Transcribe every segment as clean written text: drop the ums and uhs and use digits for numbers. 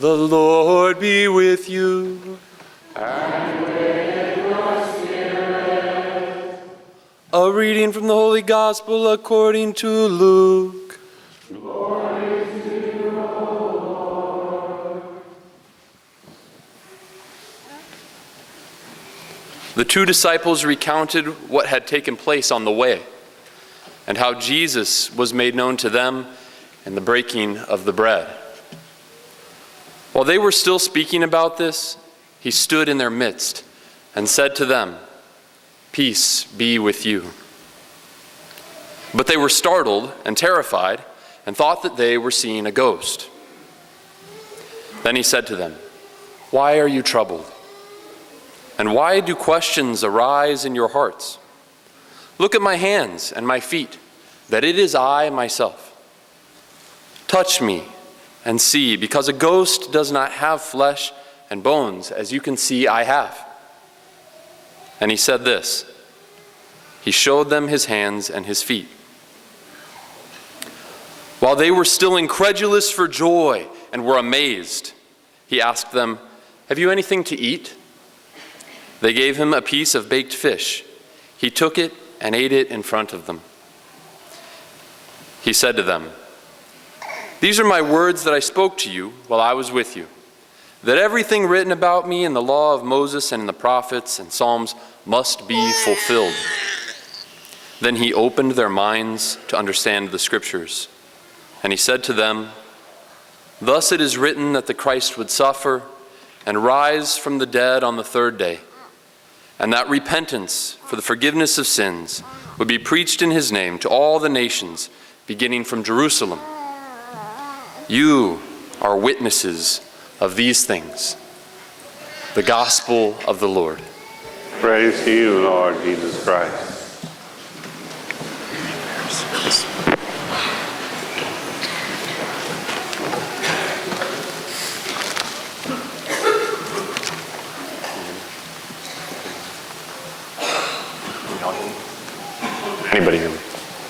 The Lord be with you. And with your spirit. A reading from the Holy Gospel according to Luke. Glory to you, O Lord. The two disciples recounted what had taken place on the way, and how Jesus was made known to them in the breaking of the bread. While they were still speaking about this, he stood in their midst and said to them, "Peace be with you." But they were startled and terrified and thought that they were seeing a ghost. Then he said to them, "Why are you troubled? And why do questions arise in your hearts? Look at my hands and my feet, that it is I myself. Touch me and see, because a ghost does not have flesh and bones, as you can see I have." And he said this. He showed them his hands and his feet. While they were still incredulous for joy and were amazed, he asked them, "Have you anything to eat?" They gave him a piece of baked fish. He took it and ate it in front of them. He said to them, "These are my words that I spoke to you while I was with you, that everything written about me in the law of Moses and in the prophets and Psalms must be fulfilled." Then he opened their minds to understand the Scriptures. And he said to them, "Thus it is written that the Christ would suffer and rise from the dead on the third day, and that repentance for the forgiveness of sins would be preached in his name to all the nations, beginning from Jerusalem. You are witnesses of these things." The Gospel of the Lord. Praise to you, Lord Jesus Christ. Anybody hear me?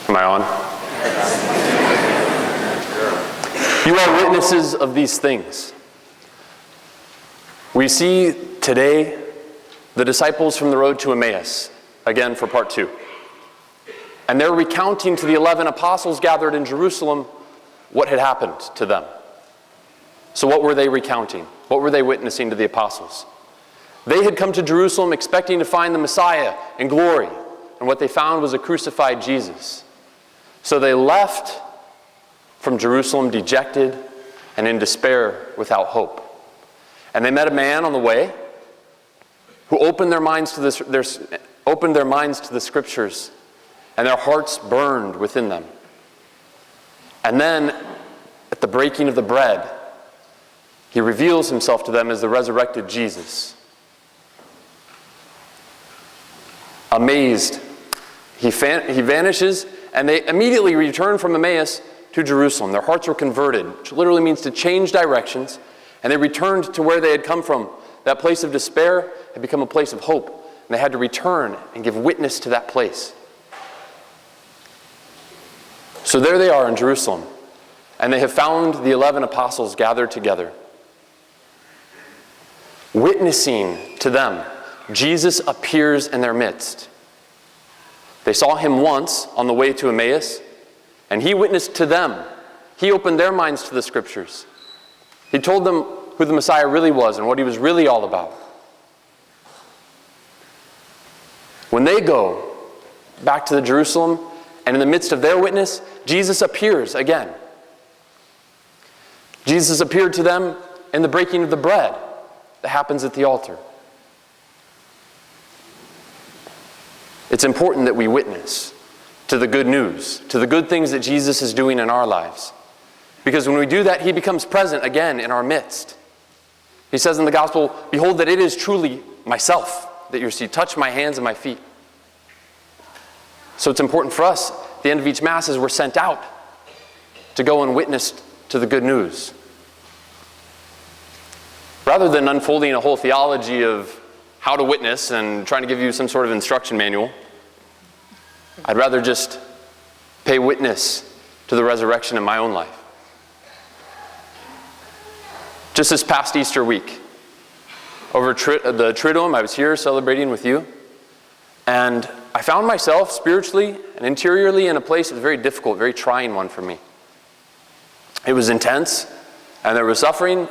Am I on? You are witnesses of these things. We see today the disciples from the road to Emmaus, again for part 2. And they're recounting to the 11 apostles gathered in Jerusalem what had happened to them. So what were they recounting? What were they witnessing to the apostles? They had come to Jerusalem expecting to find the Messiah in glory, and what they found was a crucified Jesus. So they left from Jerusalem dejected and in despair without hope. And they met a man on the way who opened their minds to the Scriptures, and their hearts burned within them. And then, at the breaking of the bread, he reveals himself to them as the resurrected Jesus. Amazed, he vanishes, and they immediately return from Emmaus to Jerusalem. Their hearts were converted, which literally means to change directions, and they returned to where they had come from. That place of despair had become a place of hope, and they had to return and give witness to that place. So there they are in Jerusalem, and they have found the 11 apostles gathered together. Witnessing to them, Jesus appears in their midst. They saw him once on the way to Emmaus, and he witnessed to them. He opened their minds to the Scriptures. He told them who the Messiah really was and what he was really all about. When they go back to Jerusalem, and in the midst of their witness, Jesus appears again. Jesus appeared to them in the breaking of the bread that happens at the altar. It's important that we witness to the good news, to the good things that Jesus is doing in our lives. Because when we do that, he becomes present again in our midst. He says in the gospel, "Behold, that it is truly myself that you see. Touch my hands and my feet." So it's important for us, at the end of each Mass, as we're sent out, to go and witness to the good news. Rather than unfolding a whole theology of how to witness and trying to give you some sort of instruction manual, I'd rather just pay witness to the resurrection in my own life. Just this past Easter week, over the Triduum, I was here celebrating with you, and I found myself spiritually and interiorly in a place that was very difficult, very trying one for me. It was intense, and there was suffering,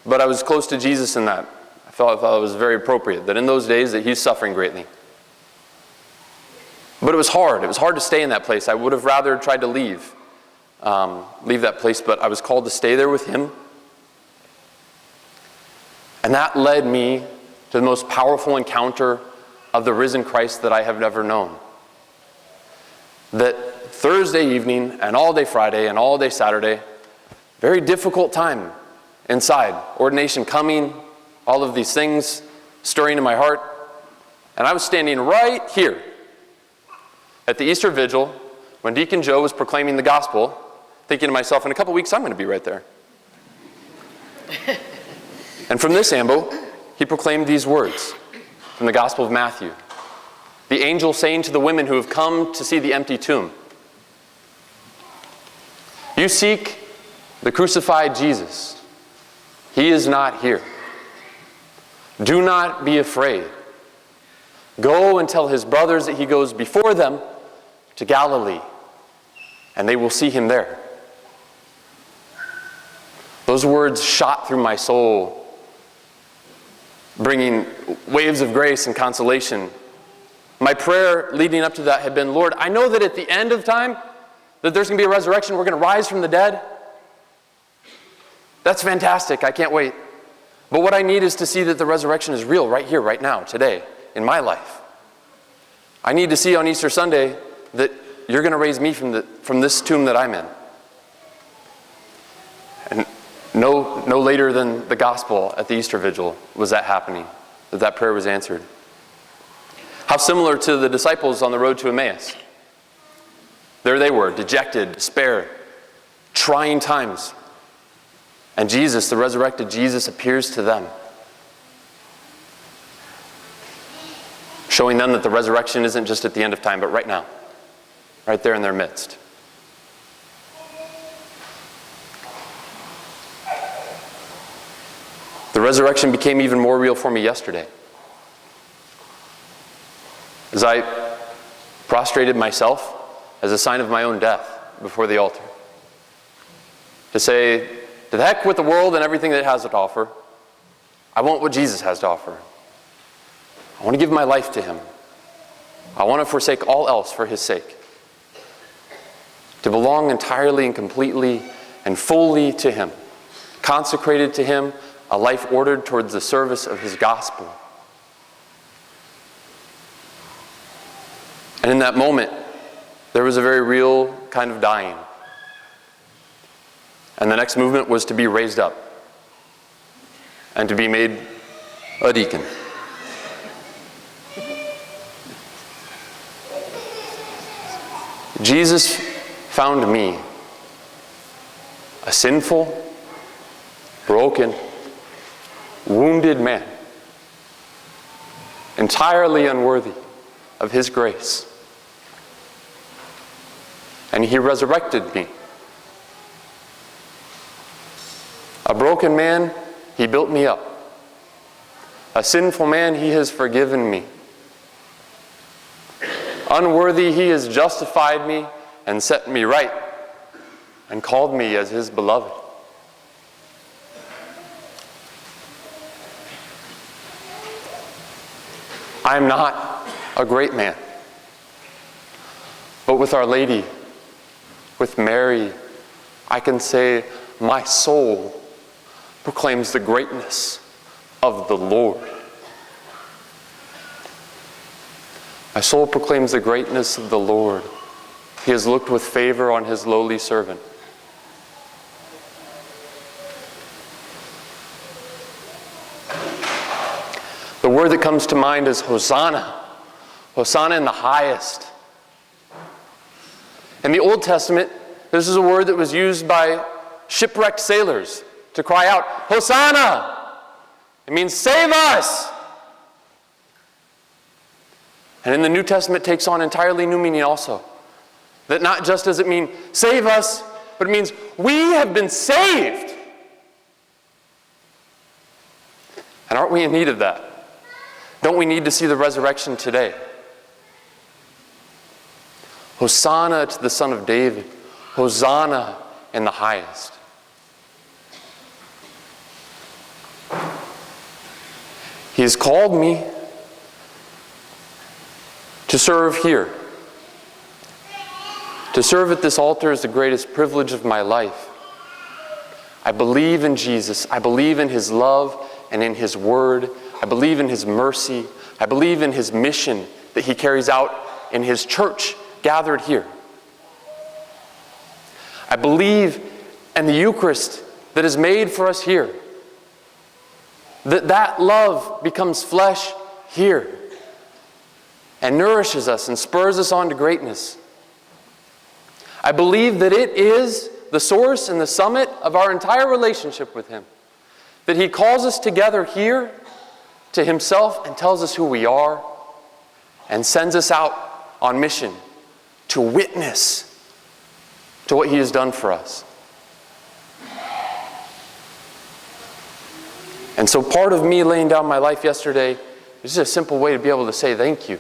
but I was close to Jesus in that. I felt it was very appropriate that in those days that he's suffering greatly. But it was hard. It was hard to stay in that place. I would have rather tried to leave that place, but I was called to stay there with him. And that led me to the most powerful encounter of the risen Christ that I have ever known. That Thursday evening and all day Friday and all day Saturday, very difficult time inside. Ordination coming, all of these things stirring in my heart. And I was standing right here at the Easter Vigil when Deacon Joe was proclaiming the gospel, thinking to myself, in a couple weeks I'm going to be right there. And from this ambo, he proclaimed these words from the Gospel of Matthew. The angel saying to the women who have come to see the empty tomb, "You seek the crucified Jesus. He is not here. Do not be afraid. Go and tell his brothers that he goes before them to Galilee, and they will see him there." Those words shot through my soul, bringing waves of grace and consolation. My prayer leading up to that had been, Lord, I know that at the end of time, that there's going to be a resurrection, we're going to rise from the dead. That's fantastic, I can't wait. But what I need is to see that the resurrection is real right here, right now, today, in my life. I need to see on Easter Sunday that you're going to raise me from this tomb that I'm in. And no later than the gospel at the Easter Vigil was that happening, that prayer was answered. How similar to the disciples on the road to Emmaus. There they were, dejected, despair, trying times. And Jesus, the resurrected Jesus, appears to them, showing them that the resurrection isn't just at the end of time, but right now, right there in their midst. The resurrection became even more real for me yesterday. As I prostrated myself as a sign of my own death before the altar. To say, to the heck with the world and everything that it has to offer. I want what Jesus has to offer. I want to give my life to him. I want to forsake all else for his sake. To belong entirely and completely and fully to him. Consecrated to him, a life ordered towards the service of his gospel. And in that moment, there was a very real kind of dying. And the next movement was to be raised up and to be made a deacon. Jesus found me, a sinful, broken, wounded man, entirely unworthy of his grace. And he resurrected me. A broken man, he built me up. A sinful man, he has forgiven me. Unworthy, he has justified me and set me right and called me as his beloved. I am not a great man, but with Our Lady, with Mary, I can say, my soul proclaims the greatness of the Lord. My soul proclaims the greatness of the Lord. He has looked with favor on his lowly servant. The word that comes to mind is Hosanna. Hosanna in the highest. In the Old Testament, this is a word that was used by shipwrecked sailors to cry out, Hosanna! It means save us! And in the New Testament, it takes on entirely new meaning also. That not just does it mean save us, but it means we have been saved. And aren't we in need of that? Don't we need to see the resurrection today? Hosanna to the Son of David. Hosanna in the highest. He has called me to serve here. To serve at this altar is the greatest privilege of my life. I believe in Jesus. I believe in His love and in His word. I believe in His mercy. I believe in His mission that He carries out in His church gathered here. I believe in the Eucharist that is made for us here. That love becomes flesh here and nourishes us and spurs us on to greatness. I believe that it is the source and the summit of our entire relationship with Him. That He calls us together here to Himself and tells us who we are and sends us out on mission to witness to what He has done for us. And so part of me laying down my life yesterday is just a simple way to be able to say thank you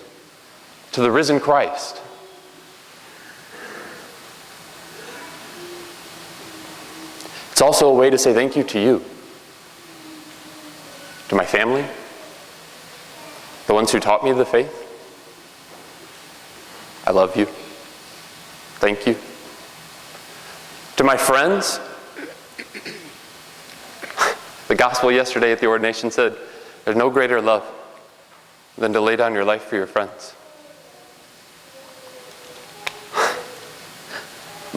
to the risen Christ. It's also a way to say thank you to you, to my family, the ones who taught me the faith. I love you. Thank you. To my friends, the gospel yesterday at the ordination said, there's no greater love than to lay down your life for your friends.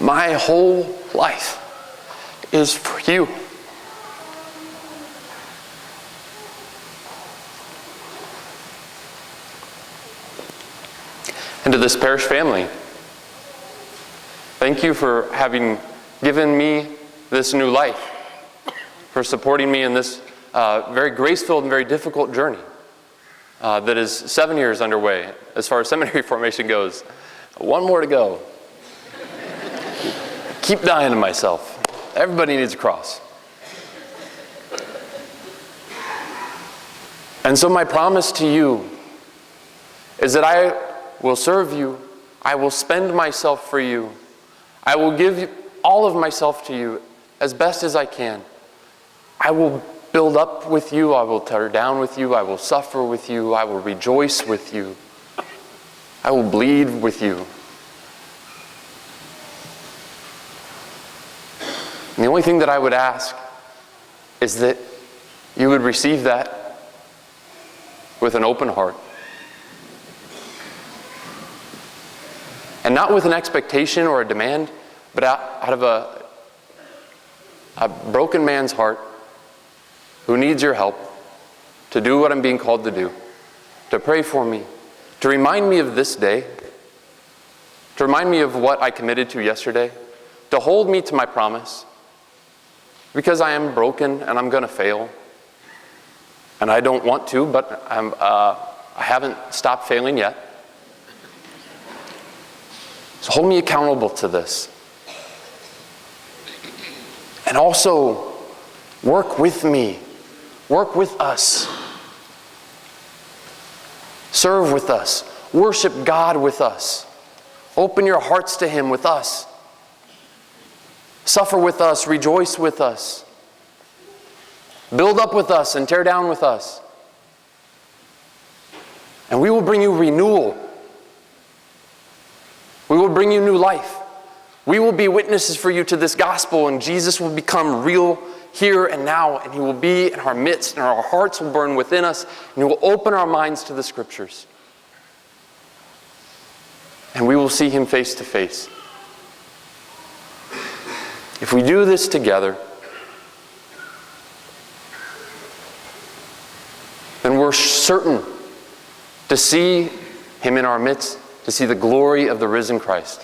My whole life is for you. And to this parish family, thank you for having given me this new life, for supporting me in this very grace-filled and very difficult journey that is 7 years underway as far as seminary formation goes. One more to go. Keep dying to myself. Everybody needs a cross. And so my promise to you is that I will serve you. I will spend myself for you. I will give all of myself to you as best as I can. I will build up with you. I will tear down with you. I will suffer with you. I will rejoice with you. I will bleed with you. And the only thing that I would ask is that you would receive that with an open heart. And not with an expectation or a demand, but out of a broken man's heart who needs your help to do what I'm being called to do, to pray for me, to remind me of this day, to remind me of what I committed to yesterday, to hold me to my promise, because I am broken and I'm going to fail. And I don't want to, but I haven't stopped failing yet. So hold me accountable to this. And also, work with me. Work with us. Serve with us. Worship God with us. Open your hearts to Him with us. Suffer with us. Rejoice with us. Build up with us and tear down with us. And we will bring you renewal. We will bring you new life. We will be witnesses for you to this gospel, and Jesus will become real here and now, and He will be in our midst, and our hearts will burn within us, and He will open our minds to the Scriptures. And we will see Him face to face. If we do this together, then we're certain to see Him in our midst, to see the glory of the risen Christ.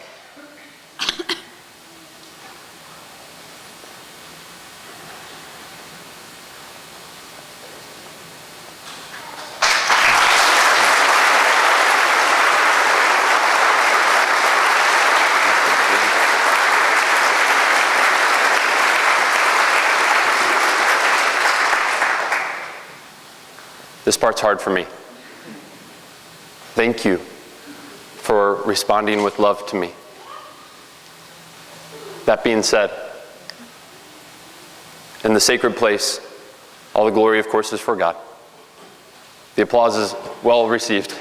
This part's hard for me. Thank you for responding with love to me. That being said, in the sacred place, all the glory, of course, is for God. The applause is well received.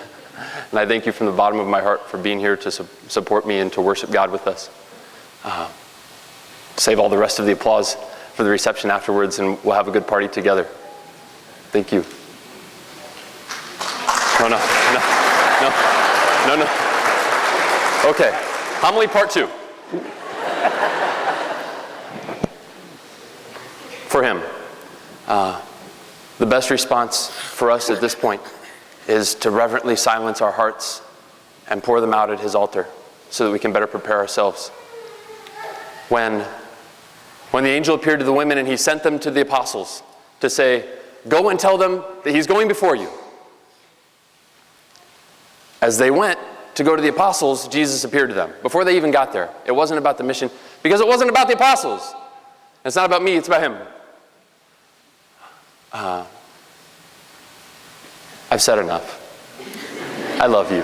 And I thank you from the bottom of my heart for being here to support me and to worship God with us. Save all the rest of the applause for the reception afterwards, and we'll have a good party together. Thank you. No. Okay, homily part 2. For him, the best response for us at this point is to reverently silence our hearts and pour them out at his altar so that we can better prepare ourselves. When the angel appeared to the women and he sent them to the apostles to say, go and tell them that he's going before you. As they went to go to the apostles, Jesus appeared to them. Before they even got there, it wasn't about the mission, because it wasn't about the apostles. It's not about me, it's about him. I've said enough. I love you.